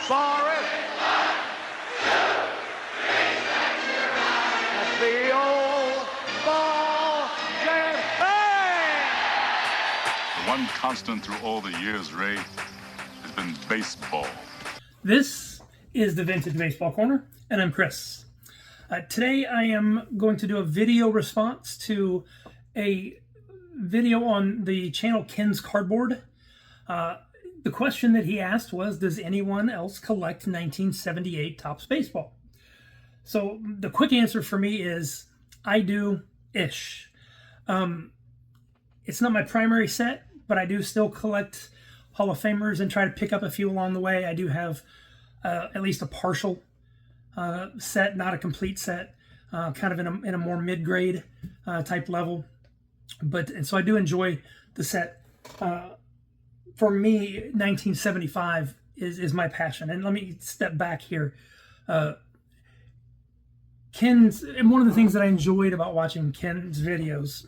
Forrest. That's the old ball game. Hey! The one constant through all the years, Ray, has been baseball. This is the Vintage Baseball Corner, and I'm Chris. Today I am going to do a video response to a video on the channel KensCardboard. The question that he asked was, does anyone else collect 1978 Topps baseball? So the quick answer for me is, I do-ish. It's not my primary set, but I do still collect Hall of Famers and try to pick up a few along the way. I do have at least a partial set, not a complete set, kind of in a more mid-grade type level. And so I do enjoy the set. For me, 1975 is my passion. And let me step back here. Ken's, and one of the things that I enjoyed about watching Ken's videos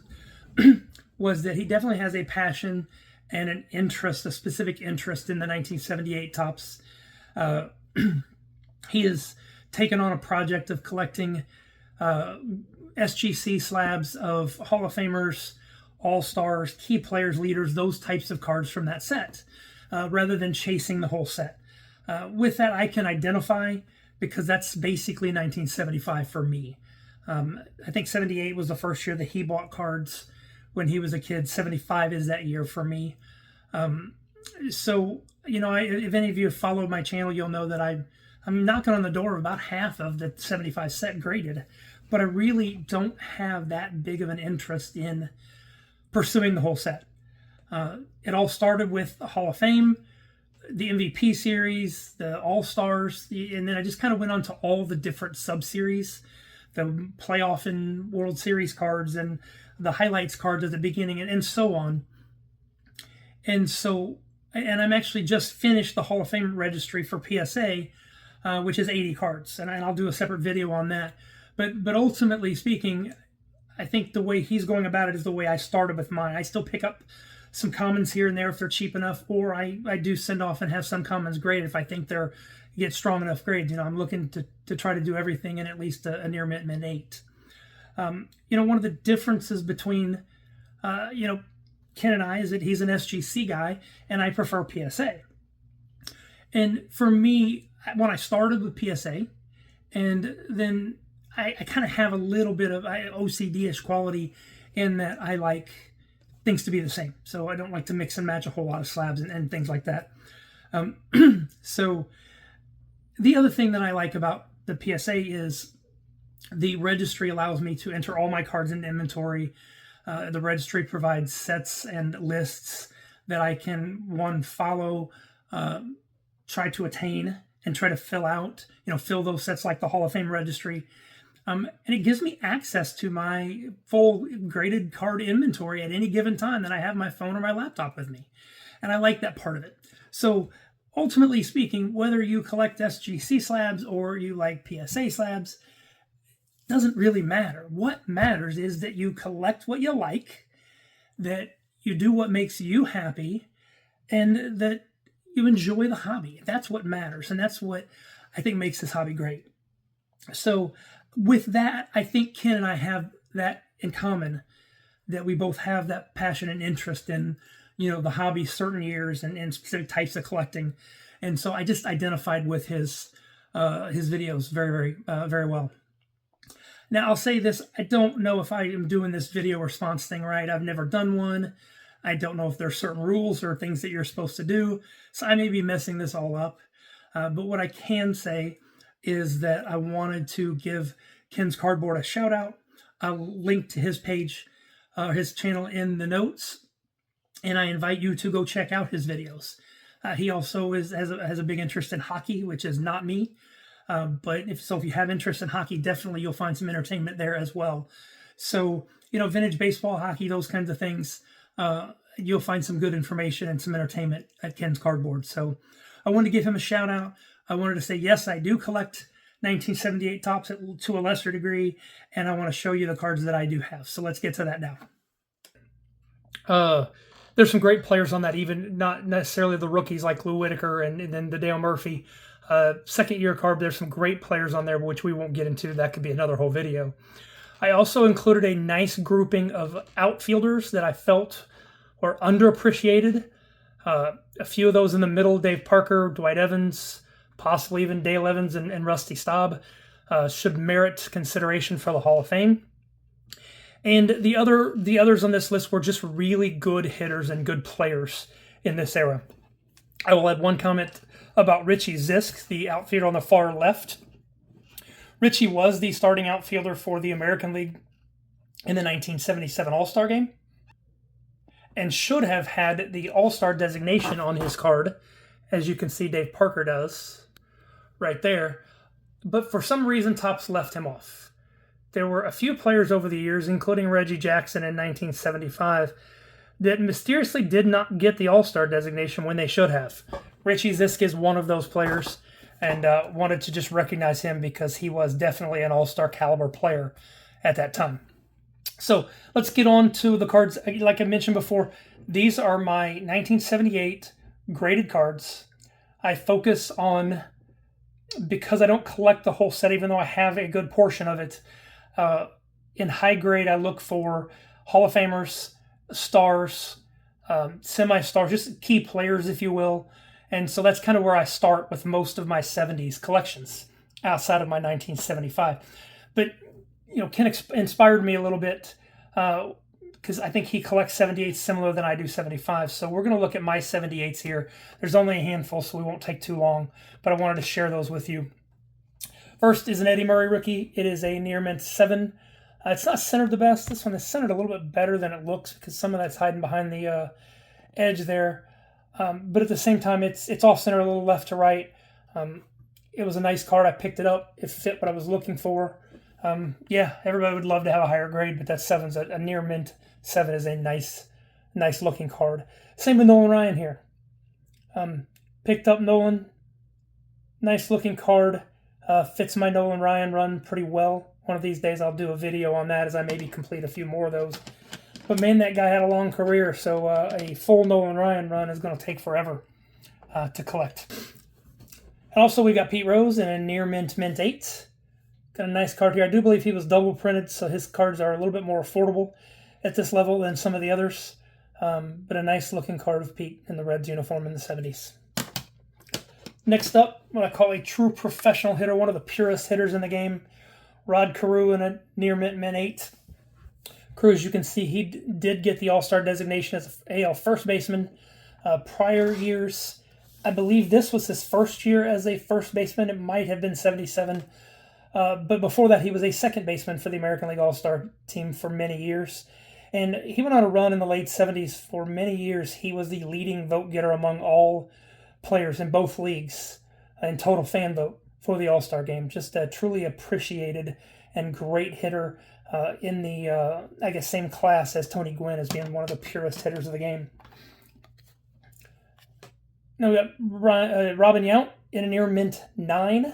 was that he definitely has a passion and an interest, a specific interest in the 1978 Topps. He has taken on a project of collecting SGC slabs of Hall of Famers, All-Stars, key players, leaders, those types of cards from that set, rather than chasing the whole set. With that, I can identify, because that's basically 1975 for me. I think 78 was the first year that he bought cards when he was a kid. 75 is that year for me. So, you know, if any of you have followed my channel, you'll know that I'm knocking on the door of about half of the 75 set graded, but I really don't have that big of an interest in pursuing the whole set. It all started with the Hall of Fame, the MVP series, the All-Stars, and then I just kind of went on to all the different sub-series, the playoff and World Series cards and the highlights cards at the beginning, and so on. And I'm actually just finished the Hall of Fame registry for PSA, which is 80 cards, and I'll do a separate video on that. But ultimately speaking, I think the way he's going about it is the way I started with mine. I still pick up some commons here and there if they're cheap enough, or I do send off and have some commons graded if I think they're get strong enough grades. You know, I'm looking to try to do everything in at least a near mint 8. You know, one of the differences between you know, Ken and I is that he's an SGC guy and I prefer PSA. And for me, when I started with PSA, and then I kind of have a little bit of OCD-ish quality in that I like things to be the same. So I don't like to mix and match a whole lot of slabs and things like that. So the other thing that I like about the PSA is the registry allows me to enter all my cards into inventory. The registry provides sets and lists that I can, one, follow, try to attain, and try to fill out, you know, fill those sets like the Hall of Fame registry. And it gives me access to my full graded card inventory at any given time that I have my phone or my laptop with me. And I like that part of it. So ultimately speaking, whether you collect SGC slabs or you like PSA slabs, doesn't really matter. What matters is that you collect what you like, that you do what makes you happy, and that you enjoy the hobby. That's what matters, and that's what I think makes this hobby great. So with that, I think Ken and I have that in common, that we both have that passion and interest in, you know, the hobby, certain years and specific types of collecting. And so I just identified with his videos very well. Now, I'll say this, I don't know if I am doing this video response thing right. I've never done one. I don't know if there's certain rules or things that you're supposed to do. So I may be messing this all up. But what I can say is that I wanted to give KensCardboard a shout out. I'll link to his page, his channel in the notes. And I invite you to go check out his videos. He also has a big interest in hockey, which is not me. But if you have interest in hockey, definitely you'll find some entertainment there as well. So, you know, vintage baseball, hockey, those kinds of things, you'll find some good information and some entertainment at KensCardboard. So I wanted to give him a shout out. I wanted to say, yes, I do collect 1978 Topps to a lesser degree, and I want to show you the cards that I do have. So let's get to that now. There's some great players on that, even not necessarily the rookies like Lou Whitaker and then the Dale Murphy. Second year card, there's some great players on there, which we won't get into. That could be another whole video. I also included a nice grouping of outfielders that I felt were underappreciated. A few of those in the middle, Dave Parker, Dwight Evans, possibly even Dale Evans and Rusty Staub, should merit consideration for the Hall of Fame. And the others on this list were just really good hitters and good players in this era. I will add one comment about Richie Zisk, the outfielder on the far left. Richie was the starting outfielder for the American League in the 1977 All-Star Game and should have had the All-Star designation on his card, as you can see Dave Parker does right there. But for some reason, Topps left him off. There were a few players over the years, including Reggie Jackson in 1975, that mysteriously did not get the All-Star designation when they should have. Richie Zisk is one of those players, and wanted to just recognize him because he was definitely an All-Star caliber player at that time. So let's get on to the cards. Like I mentioned before, these are my 1978 graded cards. I focus on, because I don't collect the whole set, even though I have a good portion of it, in high grade, I look for Hall of Famers, stars, semi-stars, just key players, if you will. And so that's kind of where I start with most of my 70s collections outside of my 1975. But, Ken inspired me a little bit because I think he collects 78s similar than I do 75. So we're going to look at my 78s here. There's only a handful, so we won't take too long, but I wanted to share those with you. First is an Eddie Murray rookie. It is a near mint 7. It's not centered the best. This one is centered a little bit better than it looks because some of that's hiding behind the edge there. But at the same time, it's all centered a little left to right. It was a nice card. I picked it up. It fit what I was looking for. Everybody would love to have a higher grade, but that 7's a near mint 7 is a nice looking card. Same with Nolan Ryan here. Picked up Nolan. Nice looking card. Fits my Nolan Ryan run pretty well. One of these days I'll do a video on that as I maybe complete a few more of those. But man, that guy had a long career, so a full Nolan Ryan run is going to take forever to collect. And also we got Pete Rose in a near mint 8. Got a nice card here. I do believe he was double printed, so his cards are a little bit more affordable at this level than some of the others. But a nice looking card of Pete in the Reds uniform in the 70s. Next up, what I call a true professional hitter, one of the purest hitters in the game, Rod Carew in a near mint 8. Carew, as you can see, he did get the All-Star designation as an AL first baseman. Prior years, I believe this was his first year as a first baseman. It might have been 77. But before that, he was a second baseman for the American League All-Star team for many years. And he went on a run in the late 70s. For many years, he was the leading vote getter among all players in both leagues in total fan vote for the All-Star game. Just a truly appreciated and great hitter in the, same class as Tony Gwynn as being one of the purest hitters of the game. Now we got Robin Yount in a near mint 9.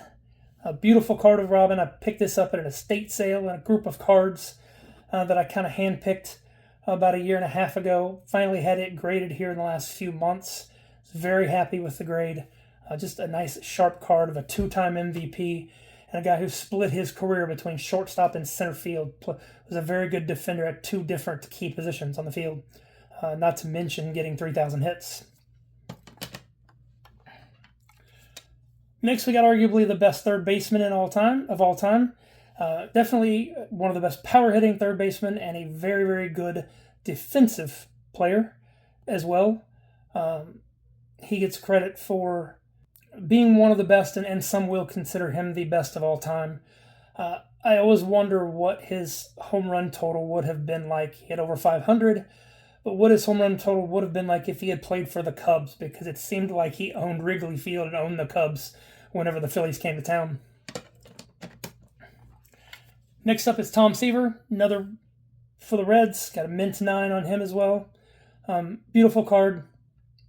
A beautiful card of Robin. I picked this up at an estate sale in a group of cards that I kind of handpicked about a year and a half ago. Finally had it graded here in the last few months. Very happy with the grade. Just a nice sharp card of a 2-time MVP and a guy who split his career between shortstop and center field. Was a very good defender at 2 different key positions on the field. Not to mention getting 3,000 hits. Next, we got arguably the best third baseman of all time. Definitely one of the best power-hitting third basemen and a very, very good defensive player as well. He gets credit for being one of the best, and some will consider him the best of all time. I always wonder what his home run total would have been like. He had over 500, but what his home run total would have been like if he had played for the Cubs, because it seemed like he owned Wrigley Field and owned the Cubs whenever the Phillies came to town. Next up is Tom Seaver, another for the Reds. Got a mint 9 on him as well. Beautiful card.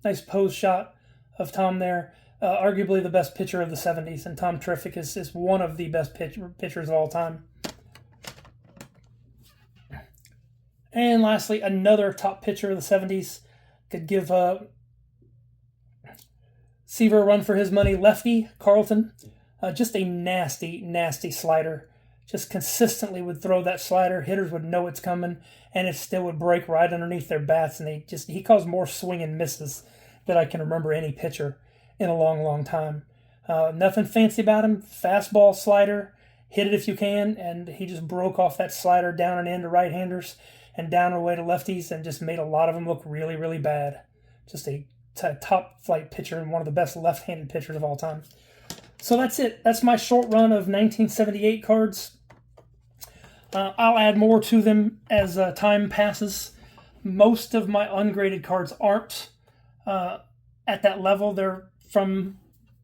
Nice pose shot of Tom there. Arguably the best pitcher of the 70s, and Tom Terrific is one of the best pitchers of all time. And lastly, another top pitcher of the 70s, Could give Seaver a run for his money. Lefty, Carlton. Just a nasty, nasty slider. Just consistently would throw that slider. Hitters would know it's coming, and it still would break right underneath their bats. And he caused more swing and misses than I can remember any pitcher in a long, long time. Nothing fancy about him. Fastball, slider, hit it if you can, and he just broke off that slider down and in to right-handers and down and away to lefties and just made a lot of them look really, really bad. Just a top-flight pitcher and one of the best left-handed pitchers of all time. So that's it. That's my short run of 1978 cards. I'll add more to them as time passes. Most of my ungraded cards aren't at that level. They're from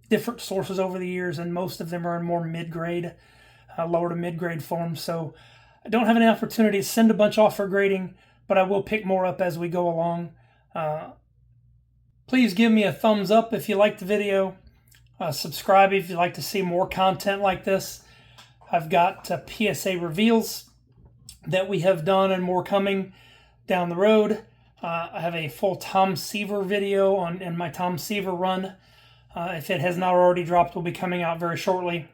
different sources over the years, and most of them are in more mid-grade, lower to mid-grade form. So I don't have any opportunity to send a bunch off for grading, but I will pick more up as we go along. Please give me a thumbs up if you liked the video. Subscribe if you'd like to see more content like this. I've got PSA Reveals that we have done and more coming down the road. I have a full Tom Seaver video in my Tom Seaver run. If it has not already dropped, will be coming out very shortly.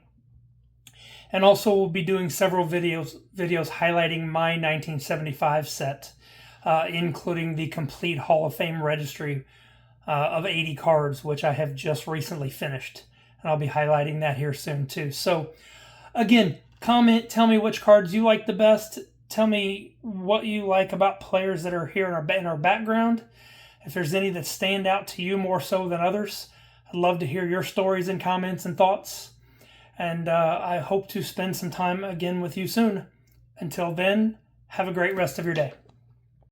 And also we'll be doing several videos highlighting my 1975 set, including the complete Hall of Fame registry of 80 cards, which I have just recently finished. And I'll be highlighting that here soon too. So again, comment, tell me which cards you like the best. Tell me what you like about players that are here in our background. If there's any that stand out to you more so than others, I'd love to hear your stories and comments and thoughts. And I hope to spend some time again with you soon. Until then, have a great rest of your day.